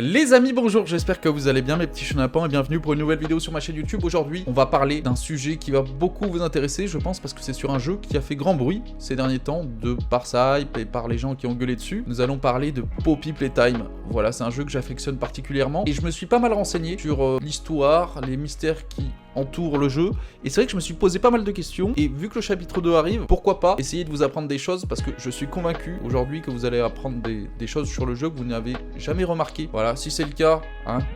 Les amis, bonjour, j'espère que vous allez bien mes petits chenapans et bienvenue pour une nouvelle vidéo sur ma chaîne YouTube. Aujourd'hui, on va parler d'un sujet qui va beaucoup vous intéresser, je pense, parce que c'est sur un jeu qui a fait grand bruit ces derniers temps, par sa hype et par les gens qui ont gueulé dessus. Nous allons parler de Poppy Playtime. Voilà, c'est un jeu que j'affectionne particulièrement et je me suis pas mal renseigné sur l'histoire, les mystères qui entourent le jeu, et c'est vrai que je me suis posé pas mal de questions, et vu que le chapitre 2 arrive, pourquoi pas essayer de vous apprendre des choses, parce que je suis convaincu aujourd'hui que vous allez apprendre des choses sur le jeu que vous n'avez jamais remarqué. Voilà, si c'est le cas,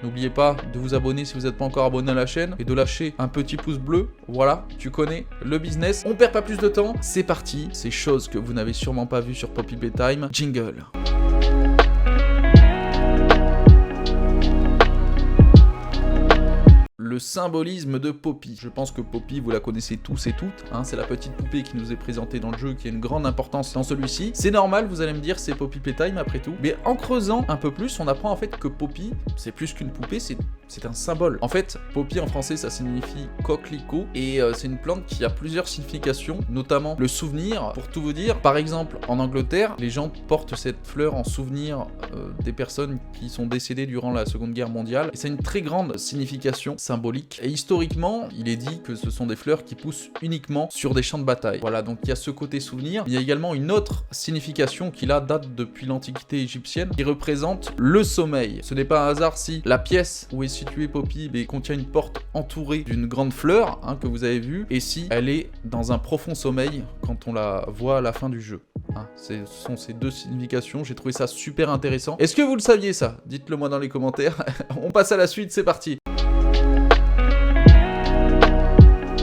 n'oubliez pas de vous abonner si vous n'êtes pas encore abonné à la chaîne, et de lâcher un petit pouce bleu. Voilà, tu connais le business. On perd pas plus de temps, c'est parti, ces choses que vous n'avez sûrement pas vues sur Poppy Playtime. Jingle. Le symbolisme de Poppy. Je pense que Poppy, vous la connaissez tous et toutes, c'est la petite poupée qui nous est présentée dans le jeu, qui a une grande importance dans celui-ci. C'est normal, vous allez me dire, c'est Poppy Playtime après tout. Mais en creusant un peu plus, on apprend en fait que Poppy, c'est plus qu'une poupée, c'est un symbole. En fait, Poppy en français, ça signifie coquelicot, et c'est une plante qui a plusieurs significations, notamment le souvenir. Pour tout vous dire, par exemple, en Angleterre, les gens portent cette fleur en souvenir des personnes qui sont décédées durant la Seconde Guerre mondiale, et c'est une très grande signification symbolique. Et historiquement, il est dit que ce sont des fleurs qui poussent uniquement sur des champs de bataille. Voilà, donc il y a ce côté souvenir. Il y a également une autre signification qui là date depuis l'Antiquité égyptienne, qui représente le sommeil. Ce n'est pas un hasard si la pièce où est située Poppy contient une porte entourée d'une grande fleur, que vous avez vue, et si elle est dans un profond sommeil quand on la voit à la fin du jeu. Ce sont ces deux significations, j'ai trouvé ça super intéressant. Est-ce que vous le saviez ça? Dites-le moi dans les commentaires. On passe à la suite, c'est parti.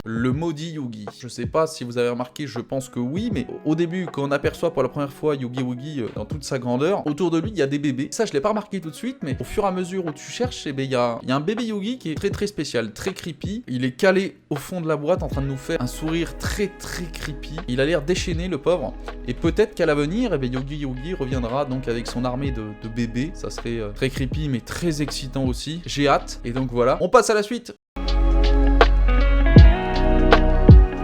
Le maudit Yugi. Je sais pas si vous avez remarqué, je pense que oui, mais au début, quand on aperçoit pour la première fois Yugi Wugi dans toute sa grandeur, autour de lui, il y a des bébés. Ça, je l'ai pas remarqué tout de suite, mais au fur et à mesure où tu cherches, il y a un bébé Yugi qui est très spécial, très creepy. Il est calé au fond de la boîte en train de nous faire un sourire très creepy. Il a l'air déchaîné, le pauvre. Et peut-être qu'à l'avenir, Yugi Wugi reviendra donc avec son armée de bébés. Ça serait très creepy, mais très excitant aussi. J'ai hâte. Et donc voilà, on passe à la suite.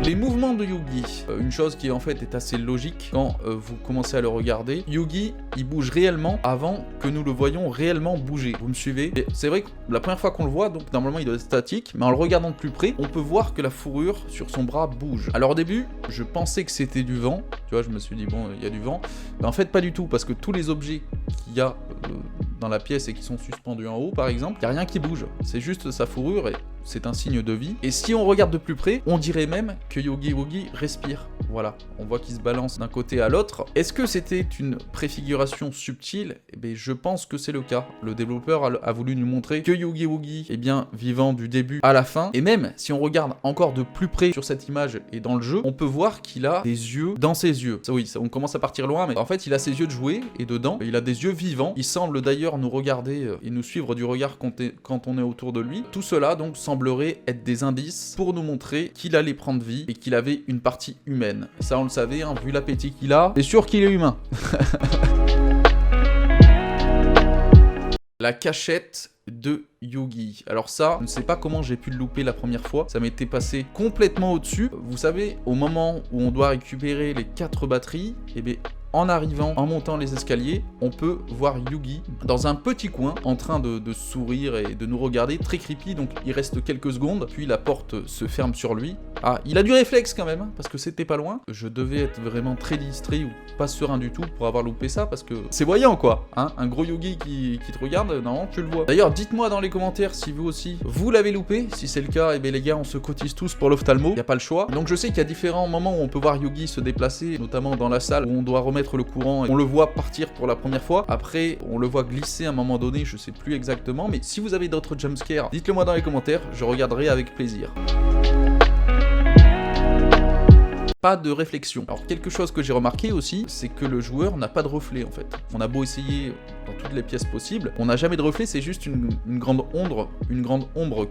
Les mouvements de Yugi, une chose qui en fait est assez logique quand vous commencez à le regarder. Yugi, il bouge réellement avant que nous le voyions réellement bouger. Vous me suivez? C'est vrai que la première fois qu'on le voit, donc normalement il doit être statique, mais en le regardant de plus près, on peut voir que la fourrure sur son bras bouge. Alors au début, je pensais que c'était du vent, tu vois, je me suis dit bon, il y a du vent, mais en fait pas du tout, parce que tous les objets qu'il y a dans la pièce et qui sont suspendus en haut par exemple, il n'y a rien qui bouge, c'est juste sa fourrure et c'est un signe de vie. Et si on regarde de plus près, on dirait même que Yugi Wugi respire. Voilà, on voit qu'il se balance d'un côté à l'autre. Est-ce que c'était une préfiguration subtile? Je pense que c'est le cas. Le développeur a voulu nous montrer que Yugi Wugi est bien vivant du début à la fin. Et même si on regarde encore de plus près sur cette image et dans le jeu, on peut voir qu'il a des yeux dans ses yeux. Ça, oui, on commence à partir loin, mais en fait il a ses yeux de jouet et dedans, il a des yeux vivants. Il semble d'ailleurs nous regarder et nous suivre du regard quand on est autour de lui. Tout cela donc semblerait être des indices pour nous montrer qu'il allait prendre vie et qu'il avait une partie humaine. Et ça on le savait, vu l'appétit qu'il a, c'est sûr qu'il est humain. La cachette de Yugi. Alors ça, je ne sais pas comment j'ai pu le louper la première fois, ça m'était passé complètement au-dessus. Vous savez, au moment où on doit récupérer les 4 batteries, en arrivant, en montant les escaliers, on peut voir Yugi dans un petit coin en train de sourire et de nous regarder, très creepy. Donc il reste quelques secondes, puis la porte se ferme sur lui. Il a du réflexe quand même, parce que c'était pas loin. Je devais être vraiment très distrait ou pas serein du tout pour avoir loupé ça, parce que c'est voyant quoi, un gros Yugi qui te regarde, normalement tu le vois. D'ailleurs, dites-moi dans les commentaires si vous aussi, vous l'avez loupé. Si c'est le cas, les gars, on se cotise tous pour l'ophtalmo, y a pas le choix. Donc je sais qu'il y a différents moments où on peut voir Yugi se déplacer, notamment dans la salle où on doit remettre le courant et on le voit partir pour la première fois. Après, on le voit glisser à un moment donné, je sais plus exactement, mais si vous avez d'autres jumpscares, dites-le moi dans les commentaires, je regarderai avec plaisir. Pas de réflexion. Alors quelque chose que j'ai remarqué aussi, c'est que le joueur n'a pas de reflet en fait. On a beau essayer dans toutes les pièces possibles, on n'a jamais de reflet, c'est juste une grande ombre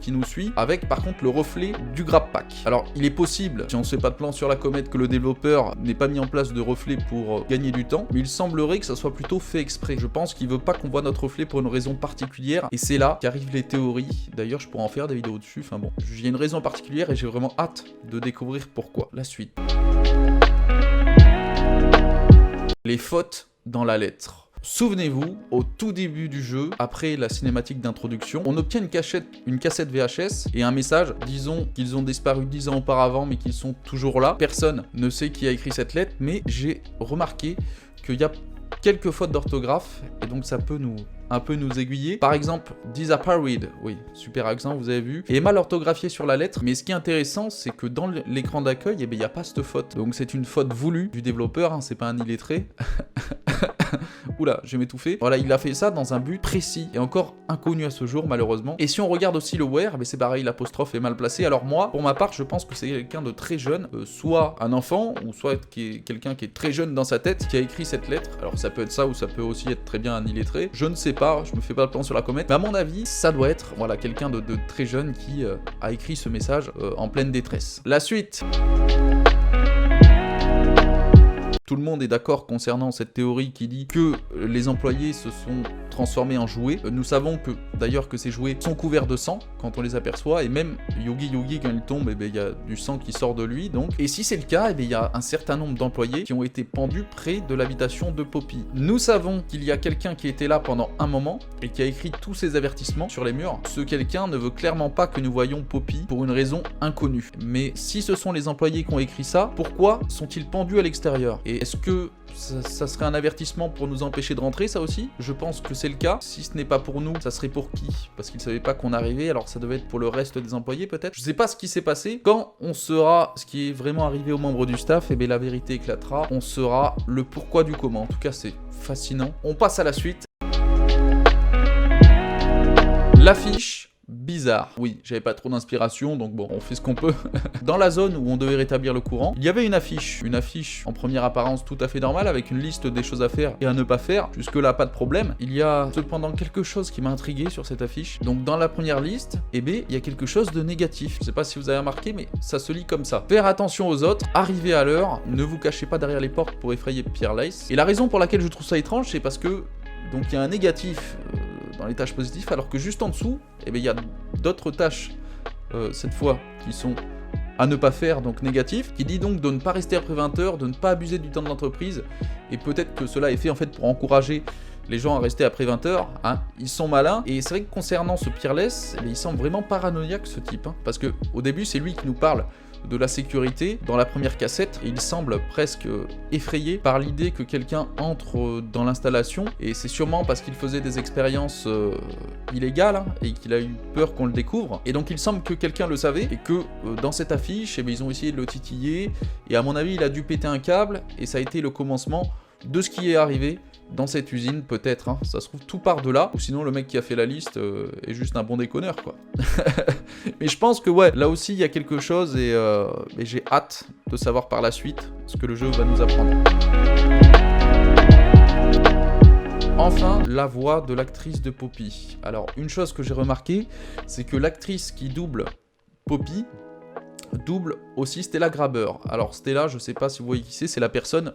qui nous suit, avec par contre le reflet du grab pack. Alors il est possible, si on ne fait pas de plan sur la comète, que le développeur n'ait pas mis en place de reflet pour gagner du temps, mais il semblerait que ça soit plutôt fait exprès. Je pense qu'il veut pas qu'on voit notre reflet pour une raison particulière, et c'est là qu'arrivent les théories. D'ailleurs je pourrais en faire des vidéos dessus, enfin bon, il y a une raison particulière et j'ai vraiment hâte de découvrir pourquoi. La suite. Les fautes dans la lettre. Souvenez-vous, au tout début du jeu, après la cinématique d'introduction, on obtient une cassette VHS et un message, disons qu'ils ont disparu 10 ans auparavant mais qu'ils sont toujours là. Personne ne sait qui a écrit cette lettre, mais j'ai remarqué qu'il y a quelques fautes d'orthographe et donc ça peut un peu nous aiguiller. Par exemple, disappeared, oui, super accent, vous avez vu, est mal orthographié sur la lettre, mais ce qui est intéressant, c'est que dans l'écran d'accueil, il n'y a pas cette faute. Donc c'est une faute voulue du développeur, hein, c'est pas un illettré. Oula, je vais m'étouffer. Voilà, il a fait ça dans un but précis et encore inconnu à ce jour, malheureusement. Et si on regarde aussi le where, c'est pareil, l'apostrophe est mal placée. Alors moi, pour ma part, je pense que c'est quelqu'un de très jeune, soit un enfant, ou soit quelqu'un qui est très jeune dans sa tête, qui a écrit cette lettre. Alors ça peut être ça, ou ça peut aussi être très bien un illettré. Je ne sais pas, je me fais pas de plan sur la comète. Mais à mon avis, ça doit être voilà, quelqu'un de très jeune qui a écrit ce message en pleine détresse. La suite. Tout le monde est d'accord concernant cette théorie qui dit que les employés se sont transformés en jouets. Nous savons que d'ailleurs que ces jouets sont couverts de sang quand on les aperçoit, et même Yugi quand il tombe, il y a du sang qui sort de lui. Donc. Et si c'est le cas, il y a un certain nombre d'employés qui ont été pendus près de l'habitation de Poppy. Nous savons qu'il y a quelqu'un qui était là pendant un moment et qui a écrit tous ces avertissements sur les murs. Ce quelqu'un ne veut clairement pas que nous voyions Poppy pour une raison inconnue. Mais si ce sont les employés qui ont écrit ça, pourquoi sont-ils pendus à l'extérieur? Et est-ce que ça serait un avertissement pour nous empêcher de rentrer, ça aussi? Je pense que c'est le cas. Si ce n'est pas pour nous, ça serait pour qui? Parce qu'ils ne savaient pas qu'on arrivait, alors ça devait être pour le reste des employés peut-être. Je ne sais pas ce qui s'est passé. Quand on saura ce qui est vraiment arrivé aux membres du staff, et bien la vérité éclatera. On saura le pourquoi du comment. En tout cas, c'est fascinant. On passe à la suite. L'affiche. Bizarre. Oui, j'avais pas trop d'inspiration, donc bon, on fait ce qu'on peut. Dans la zone où on devait rétablir le courant, il y avait une affiche en première apparence tout à fait normale, avec une liste des choses à faire et à ne pas faire. Jusque-là, pas de problème. Il y a cependant quelque chose qui m'a intrigué sur cette affiche. Donc dans la première liste, il y a quelque chose de négatif. Je sais pas si vous avez remarqué, mais ça se lit comme ça. Faire attention aux autres, arrivez à l'heure, ne vous cachez pas derrière les portes pour effrayer Pierre Lace. Et la raison pour laquelle je trouve ça étrange, c'est parce que donc il y a un négatif dans les tâches positives, alors que juste en dessous, il y a d'autres tâches, cette fois, qui sont à ne pas faire, donc négatif, qui dit donc de ne pas rester après 20 heures, de ne pas abuser du temps de l'entreprise, et peut-être que cela est fait en fait pour encourager les gens à rester après 20 heures, hein. Ils sont malins, et c'est vrai que concernant ce Peerless, il semble vraiment paranoïaque ce type, hein, parce que au début c'est lui qui nous parle de la sécurité dans la première cassette, et il semble presque effrayé par l'idée que quelqu'un entre dans l'installation, et c'est sûrement parce qu'il faisait des expériences illégales, hein, et qu'il a eu peur qu'on le découvre, et donc il semble que quelqu'un le savait, et que dans cette affiche, ils ont essayé de le titiller, et à mon avis il a dû péter un câble, et ça a été le commencement de ce qui est arrivé dans cette usine, peut-être, hein. Ça se trouve tout part de là, ou sinon le mec qui a fait la liste est juste un bon déconneur, quoi. Mais je pense que ouais, là aussi il y a quelque chose, et j'ai hâte de savoir par la suite ce que le jeu va nous apprendre. Enfin, la voix de l'actrice de Poppy. Alors, une chose que j'ai remarqué, c'est que l'actrice qui double Poppy double aussi Stella Grabber. Alors Stella, je sais pas si vous voyez qui c'est la personne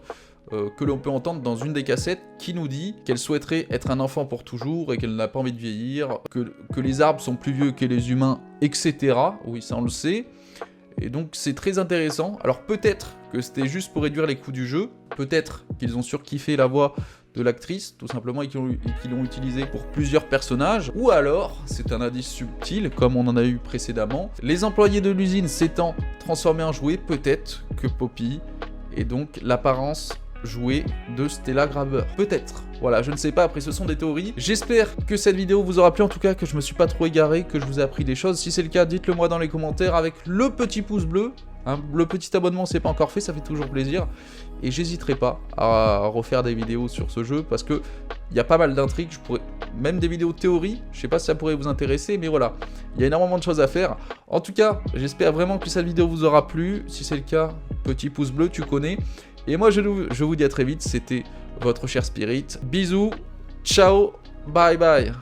que l'on peut entendre dans une des cassettes qui nous dit qu'elle souhaiterait être un enfant pour toujours et qu'elle n'a pas envie de vieillir, que les arbres sont plus vieux que les humains, etc. Oui, ça on le sait. Et donc c'est très intéressant. Alors peut-être que c'était juste pour réduire les coûts du jeu, peut-être qu'ils ont surkiffé la voix de l'actrice, tout simplement, et qu'ils l'ont utilisé pour plusieurs personnages, ou alors, c'est un indice subtil, comme on en a eu précédemment, les employés de l'usine s'étant transformés en jouets, peut-être que Poppy est donc l'apparence jouée de Stella Grabber. Peut-être. Voilà, je ne sais pas, après ce sont des théories. J'espère que cette vidéo vous aura plu, en tout cas que je me suis pas trop égaré, que je vous ai appris des choses. Si c'est le cas, dites-le moi dans les commentaires avec le petit pouce bleu. Hein, le petit abonnement, c'est pas encore fait, ça fait toujours plaisir. Et j'hésiterai pas à refaire des vidéos sur ce jeu parce que il y a pas mal d'intrigues. Je pourrais même des vidéos de théorie. Je sais pas si ça pourrait vous intéresser, mais voilà, il y a énormément de choses à faire. En tout cas, j'espère vraiment que cette vidéo vous aura plu. Si c'est le cas, petit pouce bleu, tu connais. Et moi, je vous dis à très vite. C'était votre cher Spirit. Bisous, ciao, bye bye.